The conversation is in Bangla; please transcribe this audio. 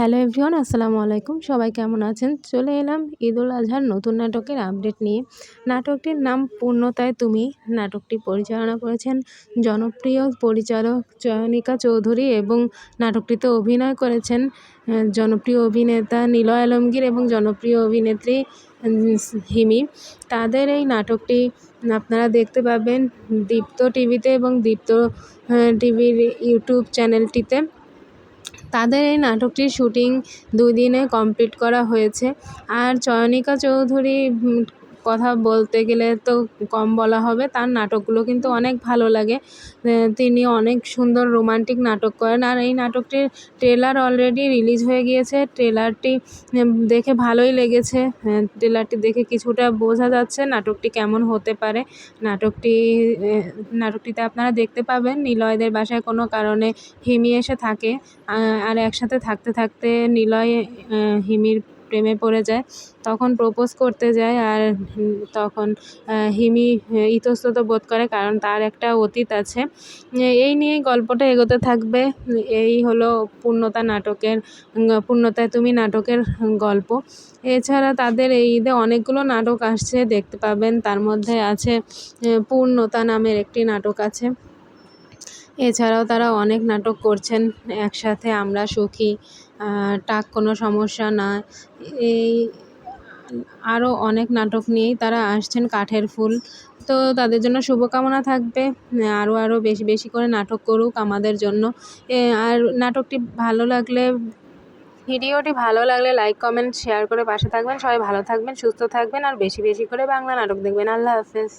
হ্যালো এভরিওয়ান, আসসালামু আলাইকুম। সবাই কেমন আছেন? চলে এলাম ঈদুল আজহার নতুন নাটকের আপডেট নিয়ে। নাটকটির নাম পূর্ণতায় তুমি। নাটকটি পরিচালনা করেছেন জনপ্রিয় পরিচালক চয়নিকা চৌধুরী এবং নাটকটিতে অভিনয় করেছেন জনপ্রিয় অভিনেতা নিলয় আলমগীর এবং জনপ্রিয় অভিনেত্রী হিমি। তাদের এই নাটকটি আপনারা দেখতে পাবেন দীপ্ত টিভিতে এবং দীপ্ত টিভির ইউটিউব চ্যানেলটিতে। তাদের এই নাটকটির শুটিং 2 দিনে কমপ্লিট করা হয়েছে। আর চয়নিকা চৌধুরী কথা বলতে গেলে তো কম বলা হবে, তার নাটকগুলো কিন্তু অনেক ভালো লাগে। তিনি অনেক সুন্দর রোমান্টিক নাটক করেন। আর এই নাটকটির ট্রেলার অলরেডি রিলিজ হয়ে গিয়েছে। ট্রেলারটি দেখে ভালোই লেগেছে। ট্রেলারটি দেখে কিছুটা বোঝা যাচ্ছে নাটকটি কেমন হতে পারে। নাটকটিতে আপনারা দেখতে পাবেন নিলয়দের বাসায় কোনো কারণে হিমি এসে থাকে। আর একসাথে থাকতে থাকতে নিলয় হিমির প্রেমে পড়ে যায়। তখন প্রপোজ করতে যায়। আর তখন হিমি ইতস্তত বোধ করে, কারণ তার একটা অতীত আছে। এই নিয়েই গল্পটা এগোতে থাকবে। এই হলো পূর্ণতায় তুমি নাটকের গল্প। এছাড়া তাদের এই ঈদে অনেকগুলো নাটক আসছে, দেখতে পাবেন। তার মধ্যে আছে পূর্ণতা নামের একটি নাটক আছে। এছাড়াও তারা অনেক নাটক করছেন একসাথে, আমরা সুখী, টাক কোনো সমস্যা না, এই আরও অনেক নাটক নিয়েই তারা আসছেন, কাঠের ফুল। তো তাদের জন্য শুভকামনা থাকবে, আরও বেশি বেশি করে নাটক করুক আমাদের জন্য। আর ভিডিওটি ভালো লাগলে লাইক কমেন্ট শেয়ার করে পাশে থাকবেন। সবাই ভালো থাকবেন, সুস্থ থাকবেন, আর বেশি বেশি করে বাংলা নাটক দেখবেন। আল্লাহ হাফেজ।